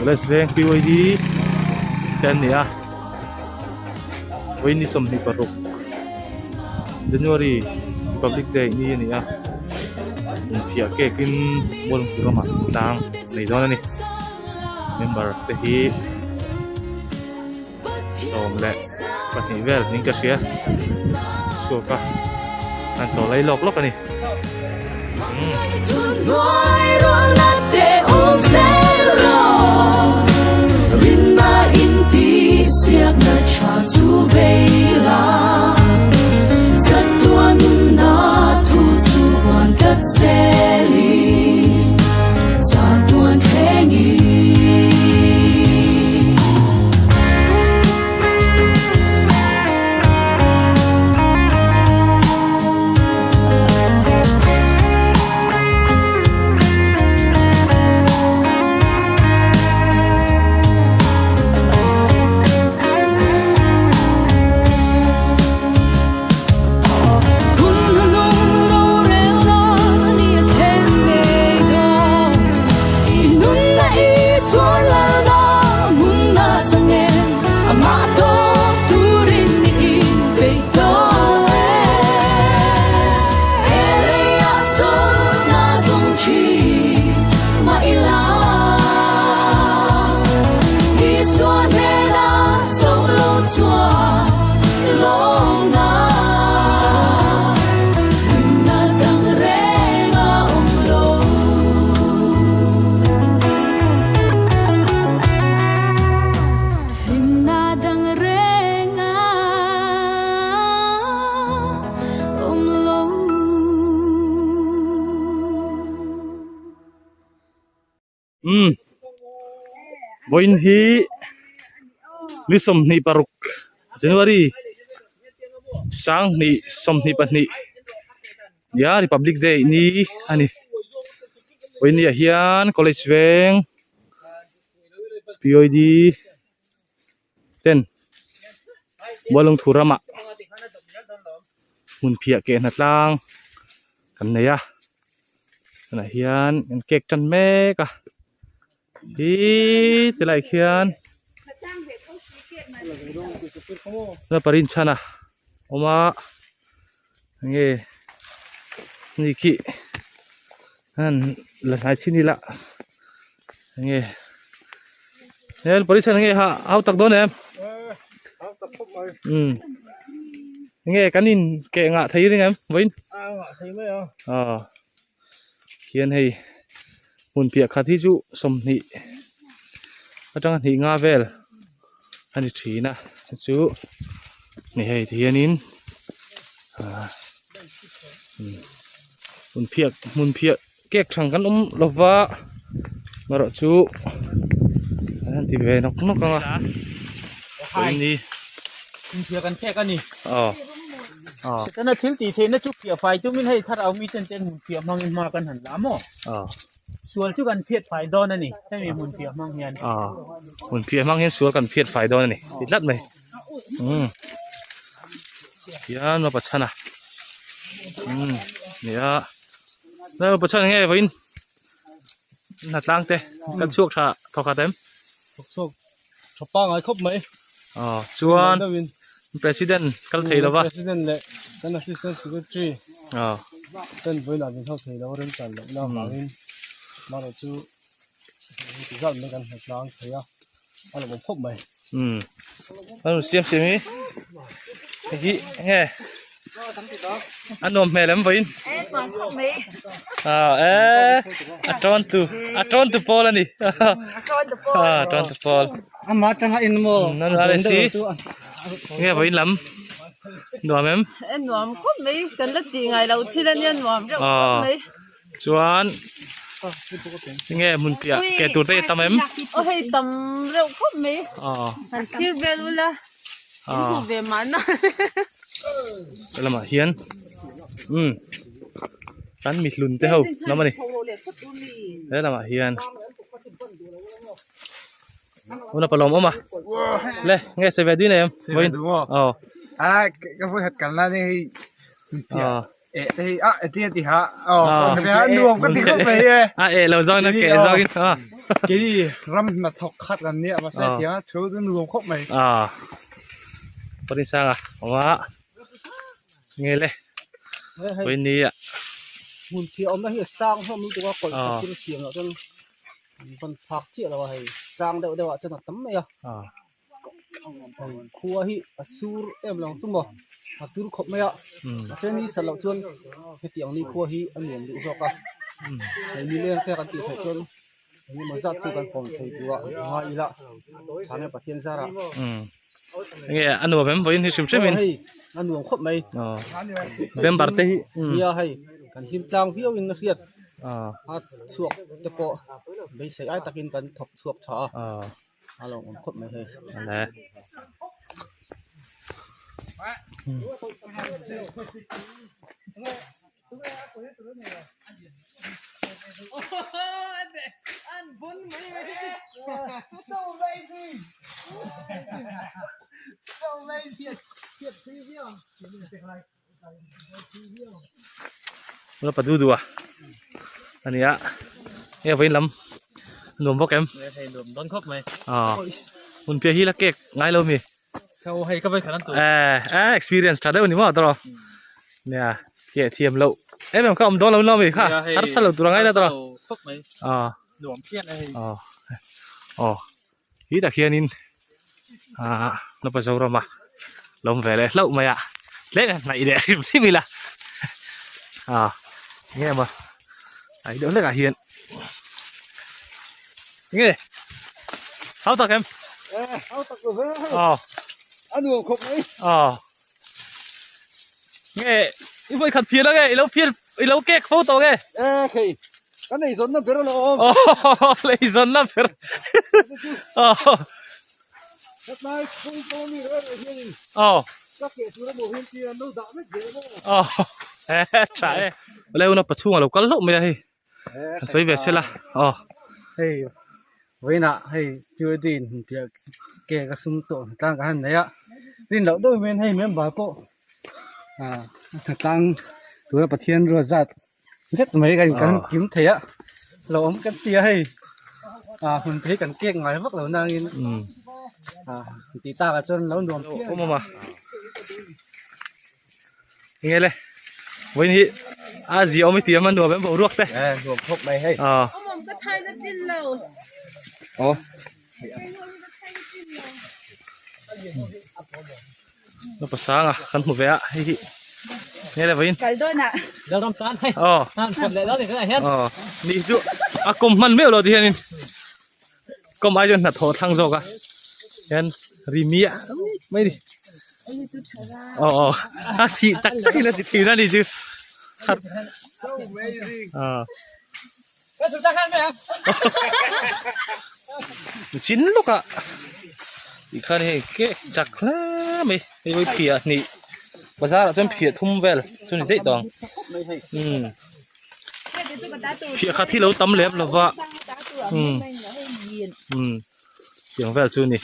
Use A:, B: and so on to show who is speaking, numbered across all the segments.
A: Let's rank PYD 10 ya. Ini somni paruk. January Republic Day ni ya. Pia kekin bolong kurama tang nei dona ni. Member tehi somle patni vel ning ka sia. So ka an to lai lok lok ani.
B: Rinna inti siak na cha chu beila Zatuan na tu chu wan kat seli Zatuan hengi
A: Boin hi lisom ni paruk January sang ni som ni patni ya Republic Day ni ani boin ni hian college weng POD 10 bolong thurama mun phia ke na tlang kan ne ya na hian en kek chan me ka hi telai khian na parin chana oma nge นี่ขี้นั่นละหลายชิ้นนี่ละยังไงเนี่ยบริษัทยังไงฮะเอาตักโดนเนี่ย
C: เอาตะพบไป
A: ยังไงกันนินแกงะไทยยังไงวิน
C: งะไทยไหมอ่ะ
A: เขียนให้หุ่นเปียกคาที่จุสมนิก็ต้องหิงาเวลอันนี้ถีนะจุนี่ให้ที่นินหุ่นเปียกเก็กทางกันลบว่ามาระจุอันที่เวนกกันอ่ะนี่
C: เพียกันแค่กันนี่
A: แต่
C: น่ะทิลตีเทน่ะจุเปียไฟจุมินให้ถ้าเอามีเต้นหุ่นเปียมังมากันหันหลามส่วนจุกันเพียดไฟดอนนั่นนี่ให้มีหุ่นเปียมังเฮียน
A: หุ่นเปียมังเฮียนสวนกันเพียดไฟดอนนี่ติดลัดไหมยานมาประชันอ่ะเนี่ยแล้วประชันยังไงวินหน้าต่างเตะกันช่วงท่าทอขาเต็ม
C: ช่วงชอบป้องไอ้ครบไหม
A: ชวนPresident กัลเทลวะ
C: President เลยกัน Assistant Secretary เป็นเวลาเป็นเท่าเทแล้วเริ่มกันแล้วมาวินมาเราจูที่จะไม่กันหักล้างเทียเอาเราครบไหม
A: แล้วเสียมีเมื่อกี้ไงอันนมแม่แล้ววินอัตรอนตูพอลนี่อัตรอนตูพอล
C: มาจังอินโม
A: นั่นอะไรสิเงี้ยวินล้ำหนัวมั้ย
D: หนัวครบไหมกันละตีไงเราที่นั่นเนี่ยหนัวจะครบไหม
A: ชวนเงี้ยมุนเปียแกตัวเต้ตำมั้ย
D: โอ้ยตำเร็วครบไหมคิดเบลูละคิดเบมันนะ
A: แล้วมาเฮียนตันมีลุนเต้าน้ำมันนี่แล้วมาเฮียนวันนั้นปลอมมาเลยไงเซเว่นดีเนี่ยวิน
C: ก็พูดกันแล้วนี่ที่ฮะเดี๋ยวดูก็ที่เขาไป
A: เราจอยนะแกจอย
C: กี่รำมาถกขัดกันเนี่ยมาเสียเดี๋ยวชูจะดูครบไหม
A: ปริศาอ่ะว่าไงเลยวันนี้อ่ะ
C: หุ่นเทียมไม่เห็นสร้างเพราะมีตัวคนที่เสียงเราจนคนพักเที่ยวเราให้สร้างเดี๋ยวจะหนักตั้มไหมครัวที่สูรเราทุ่มบ่ตูรครบไหมเส้นนี้สลับชวนเตียงนี้ครัวที่อันเหนียวดูสกมีเรื่องแค่กันตีใส่ชวนนี่มันจัดสู้กันผมใส่ตัวมาอีละทางนี้ประเทศซาระ
A: ไงอันนู้นเป็นวันที่ชิมชิมิน
C: อันนู้นครบไหม
A: เป็นบาร์เต้
C: มีอะไรกันชิมจางพี่เอาอินเครียดสวกตะโกไปใส่ไอ้ตะกินกันถกสวกชาเราครบไหมเฮ้ย
A: นั่นแหละ
C: So lazy.
A: เราไปดูอ่ะอันนี้อ่ะเนี่ยเป็นลำหนุ่มพวกแกม
C: หนุ่มต้นครบไหม
A: มันเพียฮีละเก๊กไงเรามี
C: เขาให้ก็ไปขนาดตัว
A: experience ถ้าได้วันนี้ว่าตลอดเนี่ยเกี่ยเทียมเรามันก็อมโดนเรามีค่ะฮัตสลับตัวไงแล้วตลอด
C: ครบไหมหนุ่มเพี้ยนไ
A: อ้ฮีตะเคียนินเราไปสู่เรามาลงไปเลยเล่าไหมอ่ะเล่นไหนเดี๋ยวที่มีละเงี้ยมาไอเดี๋ยวเล่นกับเฮียนเงี้ยเอาตักกัน
C: เอาตักเลยอันนู้นครบไหม
A: เงี้ยอีพวกขัดเพี้ยนแล้วไงเราเพี้ยนเราเก๊กโฟโต้ไง
C: เคยกันไอ้สนน่ะเปล่าล่ะ
A: เลยสนน่ะเปล่า
C: That's nice. Full phone here. Các kẻ chú đã mổ hiên kia nó dạo hết dễ
A: quá. Trái. Leo nó bắt chuông là có lốc mày đây. Sấy về xe là.
C: Hey. Vậy nè, hey, chưa tin thì kẻ cái súng tổ tăng cái này á. Tin lậu đôi bên hay mấy bà cô. Tăng tôi bắt thiên rồi giật. Rất mấy cái kiếm thế á. Lậu ống cái tia hay. Mình thấy cái kẹt ngoài vắt lậu đang in. Tí ta cả chân lâu nhuộm
A: mà nghe đây với Asia mi tiam man do ben bo ruak te
C: รวมพกไปให้
D: Mom ka thai na tin lo.
C: โอ้
A: no pasanga kan mu ve a hi ne le vain
D: Kaldo na.
C: แล้วน้ำตาลให้
A: อ๋อ
C: ตาลคนแล้วนี่ก็เห็น
A: อ๋อนี่จุakom man me lo di hanin kom ai jon na tho thang zo ka hen rimia mai diอ๋อsi tak tak na ti na ni ju chat อ่า
C: ก็สุดท้ายไหมครับ
A: ชิ้นลูกอ่ะอีกคันนี้เก๊กจักแล้วไม่ไว้เพียนี่ภาษาเราจะเพียทุ่มเวลจนได้ดองเพียคัดที่เราตำเล็บแล้วว่าเสียงเวลจนนี่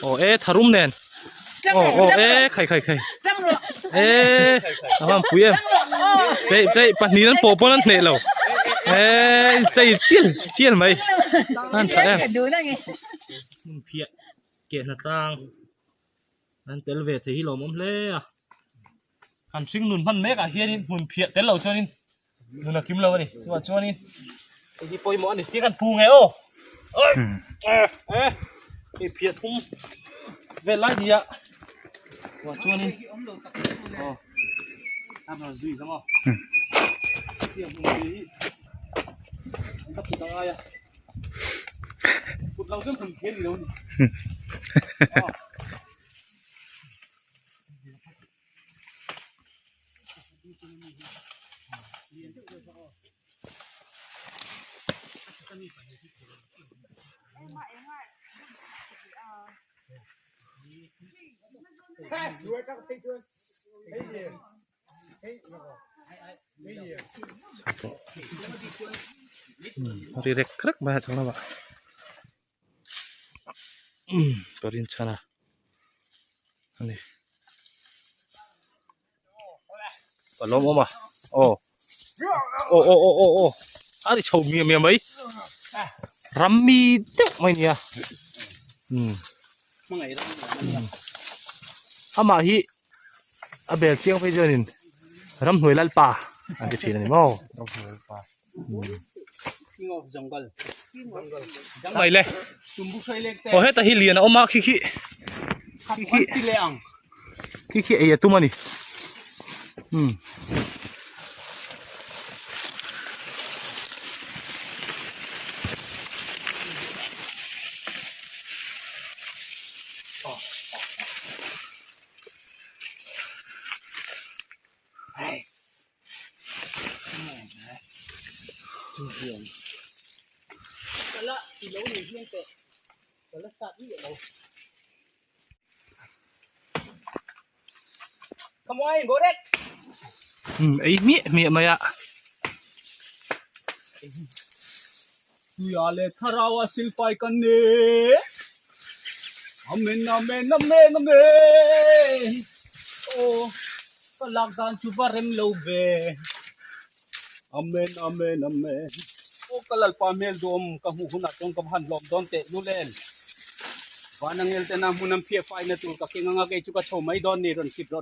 A: โอ้เอ๊ะทารุมแน่นโอ้เอ๊ะใครเอ๊ะทำปุ๋ยใจปันนี้นั้นโป๊ะนั้นเนี่ยเราเอ๊ะใจเจียนไหมนั่นแสดงดูนั่นไงเพียเกณฑ์หน้าต่างนั่นเตลเวทที่เรามั่มเล่อะคันซิงนุนพันเมกอะเฮียนี่มุนเพียเตลเราชนินนุนอะคิมเราดิชัวชัวนี่ไอ้ที่ปอยหมอนี่ที่กันพูไงโอ้เอ้ยไอ้เพียทุ่มเวลาดีอะว่าชัวนี่อ๋อทำอะไรสิสมองเที่ยงมึงดีทับสุดอะไรอะเราจะพึ่งเพี้ยนอยู่รีเร็กครักมาจังแล้ววะPerinchana. Ani. Palom oma. Oh. Ari chau mi mai. Rammi tek mai nia.
C: Mangai da.
A: Ama hi abel chiang phai jonin. Ram hnoi lal pa. An ke thina ni mo. Ram hnoi pa.
C: King of jungle.
A: Mai le.
C: Tumbu khai lek te.
A: Oh heta hi lian oma khi
C: Ki leang.
A: Khi ai tu mani.
C: Kala ilaw ni hiang te. Kala sa ni ilaw. Come on, Bodek.
A: Ai mi mai a.
C: Tuyale tharawa silpai kan ne. Amen. Oh, kalagdan chubarem lobe. Amen. O kalal pamel dom kahuhunat dong kamhan lom don te nulen. Wanang el tenam munam pie fai na tu kakinga kay chuka chomay don ni ron kidro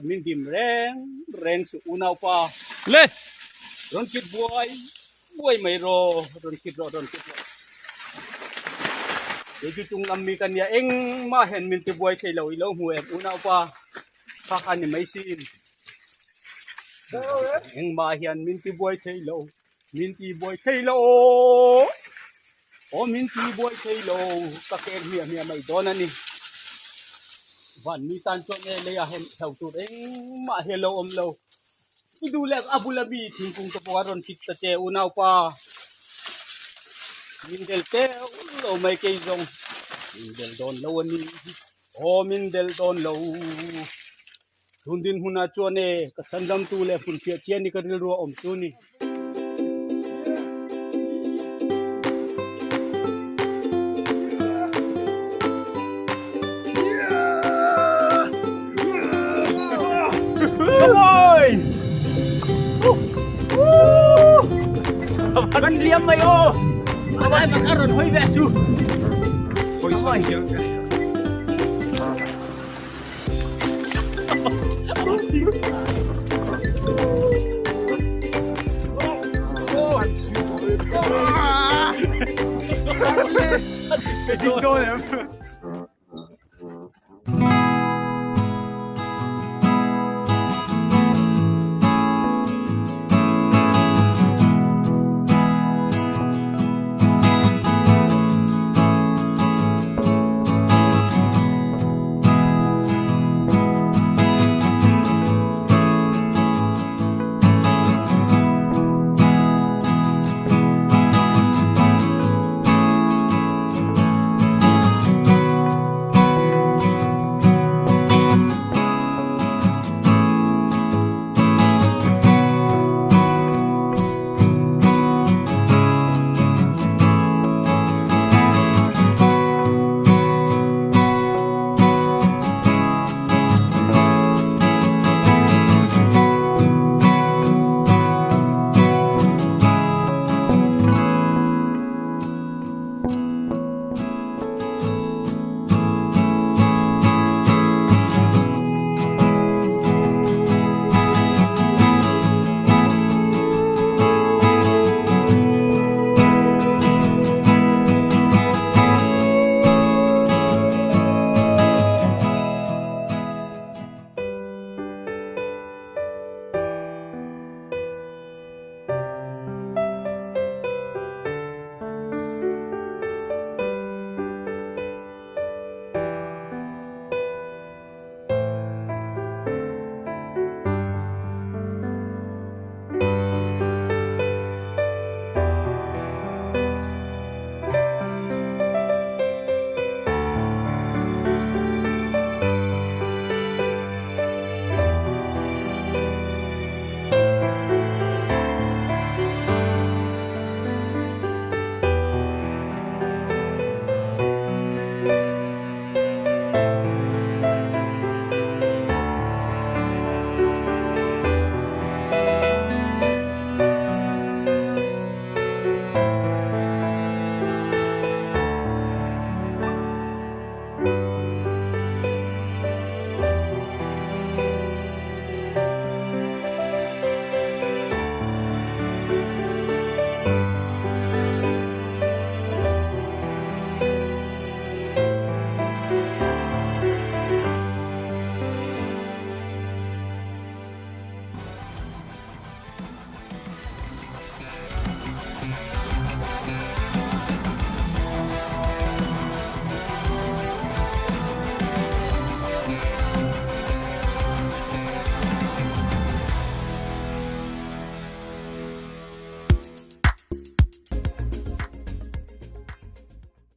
C: min dim reng su unaw pa.
A: Le.
C: Ron kid boy may ro ron kidro. Edi tung lammi kanya eng mahen min ti boy kay ilaw huweb unaw pa. Kakan ni may sin. Eng mahian min ti boy kay ilaw. Minti boy Taylor. Oh, Minti boy Taylor. Kakek mia may dona ni. Van ni tanso ne leya hen sautur eng ma hello omlo. Idulek abulabi tingkung kaparon kita che unaw pa. Mindel te lo may kaizong. Mindel don lo ni. Oh, mindel don lo. Tundin huna chuane kasandam tule pun pia chen ni kadilro om tuni. Kan liam mai o. Ai makaron hoi besu. Hoi sai.
A: ไปจิงโดเนี่ย